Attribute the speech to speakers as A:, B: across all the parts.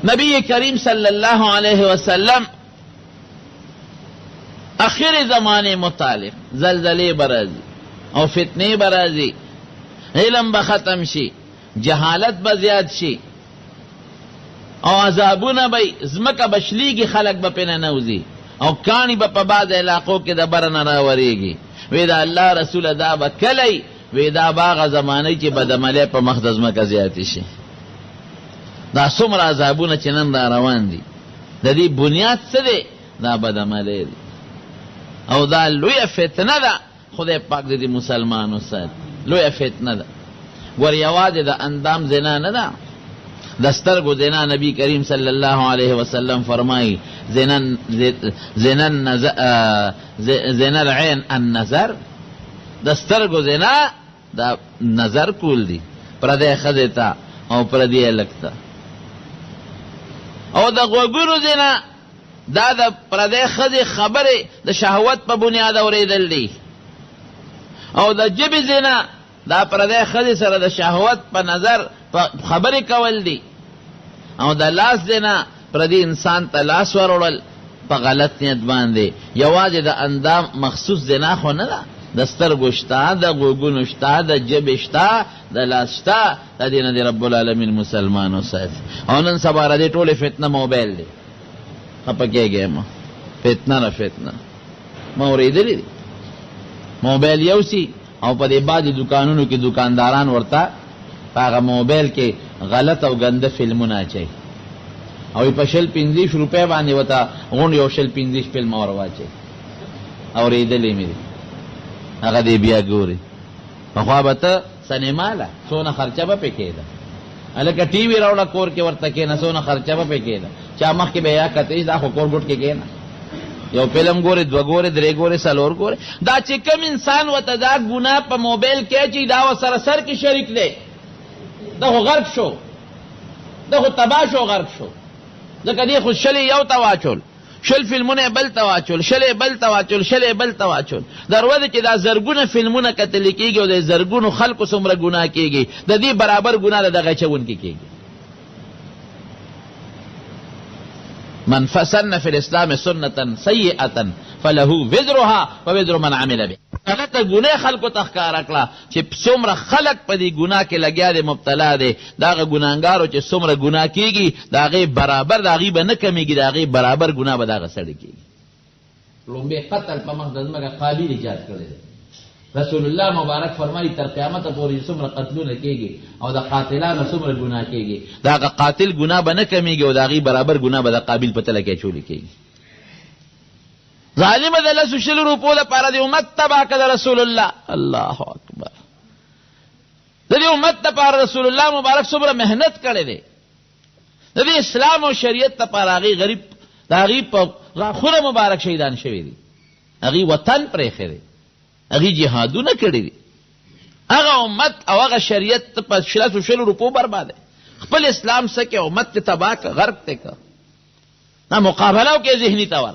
A: نبی کریم صلی اللہ علیہ وسلم اخر زمانے متعلق زلزلے برازی او فتنے برازی، علم بختم شي، جہالت بزیاد شي، او عذابونه بی زمکه بشلیگی، خلق با پی ننوزی، او کانی با پا بعض علاقوں کے دا برن راوریگی. ویدا اللہ رسول دا با کلی ویدا باغ زمانی چی بدمالی پا مخدز مکه زیادی شي. دا سمر عذابونه چنن دا روان دی، دا دی بنیاد سده دا بدمالی دی، او دا لوی فتنه دا خدای پاک دی مسلمانو سات لوی فتنه دا. ور یواز دا اندام زنا ندا، دسترگو زنا نبی کریم صلی اللہ علیہ وسلم فرمائی زنا العین النظر، دسترگو زنا دا نظر کول دی پردے خزتا او پردے لکتا، او دا غوگونو زنا دا پردے خز خبر دا شہوت پا بنیاد اوریدل دی، او دا جب زنا دا پردے خز سر دا شہوت پا نظر پا خبر کول دی، او دا لاس زنا پردی انسان تا لاس ورولل پا غلط نیت باندے. یواز دا اندام مخصوص زنا خو ندا، دا سترگوشتا، دا غوگونشتا، دا جبشتا، دا لاسشتا، دا دینا دی رب العالمین مسلمانو ساتھ. او نن سبارا دی طول فتنہ موبیل دی، اپکے گئے ما فتنہ نا فتنہ موریدلی دی موبیل یوسی، او پا دی بعضی دکانونو کی دکانداران ورتا پاگا موبیل کے غلط او گند فلمونا چاہی، او پا شل 25 روپے باندے وطا غون یو شل 25 فلم وروا چاہی، او ریدلی میری اگا دی بیا گوری خوابتا سنیمالا سونا خرچہ با پکے دا، الکا ٹی وی روڑا کور کے ورتا کینا سونا خرچہ با پکے دا، چا مخ کے بیا کتیش دا خو کور گوٹ کے کینا یو فلم گوری، دو گوری، درے گوری، سلور گوری. دا چکم انسان وطا دا گناہ پا موبیل کے چی دا و سرسر کی شرک دے، دا خو غرق شو، دا خو تباہ شو، غرق شو. دا دی خود شلی یو تواچول، شل فلمون بل تواچول، شل بل تواچول، شل بل تواچول. در وقت چې دا زرگون فلمون قتل کیگی و دا زرگون خلق سمر گناہ کیگی، دا دی برابر گناہ دا غچون کی کیگی. من فسن فی الاسلام سنتا سیئتا فلہو وزرها و وزر من عمل بی. غلط گناہ خلقو تخکار اکلا چی سمر خلق پا دی گناہ کے لگیا دے مبتلا دے، داغ گناہگارو چی سمر گناہ کیگی داغی برابر داغی با نکمیگی، داغی برابر گناہ با داغ سڑکیگی. لنبے قتل پا مخدزمہ کا قابل ایجاد کردے، رسول اللہ مبارک فرمائی تر قیامت پوری سمر قتلون کیگی او دا قاتلان سمر گناہ کیگی، دا قاتل گناہ با نکمیگی و داغی برابر گناہ با دا قابل پتلا کی چولی کیگی. ظالم دا لسو شل روپو دا پارا دی امت تباہ کدا رسول اللہ، اللہ اکبر. دا دی امت دا پارا رسول اللہ مبارک سمر محنت کرے دے، دا دی اسلام و شریعت دا پارا آغی غریب دا آغی پا خور مبارک شہیدان شوی دی، آغی وطن پریخے دے، اگی جہادو نہ کردی دی. اگا امت او اگا شریعت پا شلس و شل روپو برباد ہے، خپل اسلام سکے امت تباہ کا غرق تے کا نا مقابلہ کے ذہنی توار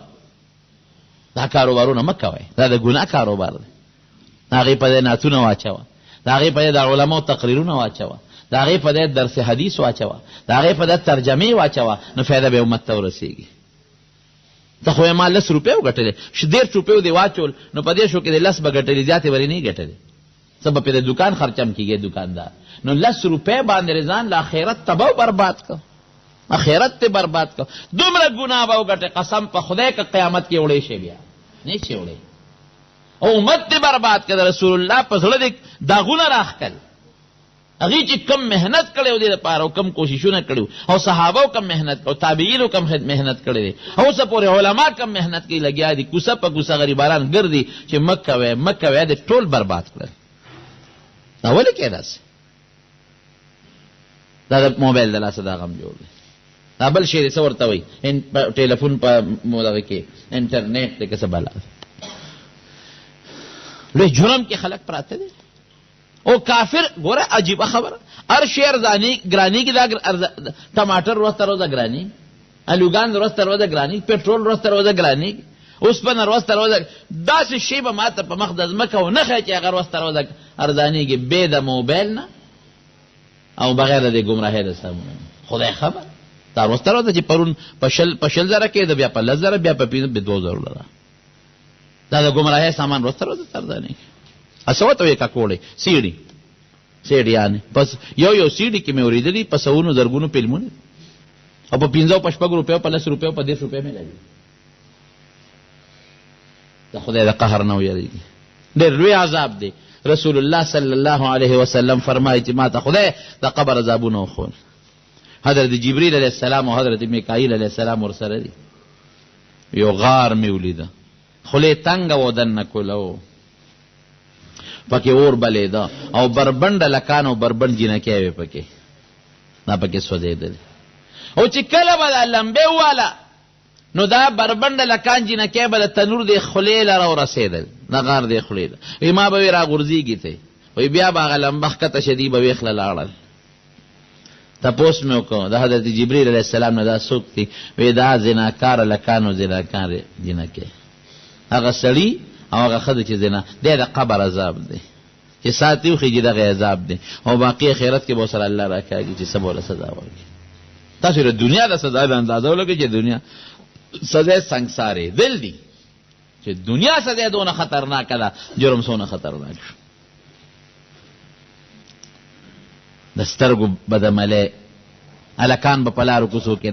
A: دا کاروبارو نا مکہ وے، دا گناہ کاروبار دے. دا غی پا دے ناتو نا واچوا، دا غی پا دے دا علماء تقریرو نا واچوا، دا غی پا دے درس حدیث واچوا، دا غی پا دے ترجمی واچوا، نو فیدہ بے امت تو رسیگی. تا خوی ما 10 روپے ہو گٹلے، 1.5 روپے دی واچول، نو پا دیشو کہ دے 10 با گٹلی، زیادے بری نہیں گٹلے، سب پہ دے دکان خرچم کی گئے دکاندار. نو 10 روپے باندے رزان لآخیرت تباو برباد کا، آخیرت تے برباد کا. دومرا گناہ باو گٹے، قسم پا خدای کا قیامت کی اڑے شے بیا نہیں چھے اڑے، او امت تے برباد کا. رسول اللہ پا صلی دیکھ داغونا راخ کل، اگی چی کم محنت کرے ہو دے پارا، کم کوششو نہ کرے، او صحابہ کم محنت کرے، تابعین کم محنت کرے دے، او سا پورے علماء کم محنت کی لگیا دی، کسا پا کسا غریباران گر دی چی مکہ وے دے ٹول برباد کرے. اولی کہہ دا سے دا موبیل دلا سے دا غم جوڑ دے. دا بل شیر سورتا ہوئی ٹیلیفون پا مولغی کے انٹرنیٹ دے کسا بلا دے لوی جرم کے خلق پر آتے دے. او کافر گورا عجیبہ خبر، ارشی گرانی کی دا ٹماٹر روز روزہ گرانی، الوگان روز روزہ گرانی، پیٹرول روز روزہ گرانی، اس پر روز روزہ دا سے شیبہ ماتا پا مقدس مکہ و نخی چی اگر روز روزہ ارزانی کی بے دا موبیل نا او بغیر دے گمراہی دا سامنے خدا خبر دا وروسته ده چې پرون په شل زره کېده، بیا په 10 زره، بیا په 2 زره. دا د ګمراهۍ سامان وروسته تر ده نه څه ورته وایي ککوړې سیډیانې. پس یو سیډي کې مې اورېدلي په سوونو زرګونو فلمونه او په 15 په 6 روپیو په 10 روپیو په 10 روپیو مې لګي. د خدای د قهر نه ویریږي، ډېر لوی عذاب دی. رسول الله صلی الله علیه وسلم فرمایي چې ما ته خدای د قبر عذابونه وښول. حضرت جبریل علیه السلام او حضرت میکائیل علیه السلام ورسره دي. یو غار مې ولیده، خولې تنګه و دننه کوله، پکې اور بلېده او بربنډه لکان او بربنډ جینکې وې پکې، دا پکې سوځېدلې. او چې کله به دا لمبې واله نو دا بربنډه لکان جینکې به د تنور د خولې لره ورسېدل، د غار د خولې له. وایي ما به وې راغورځېږي ته، وایي بیا به هغه لمبه ښکته شدي به ویښله لاړل. تپوس مې وکړو د حضرت جبریل علیه السلام نه دا څوک دي؟ وایي دا زناکاره لکانو زناکار جینکې، هغه سړي او هغه ښځه چې زنا دی د قبر عذاب دی چې ساتي وخېږي، دغه عذاب دی. او باقي آخرت کې به ورسره الله راکاږي چې څه به ورله سزا ورکړي. تاسو د دنیا د سزا د اندازه ولګئ چې دنیا سزا سنګسارې دل دی چې دنیا سزا دونه خطرناکه ده، جرم څونه خطرناک شو. د سترګو بدعملۍ هلکان به په لارو کوڅو کې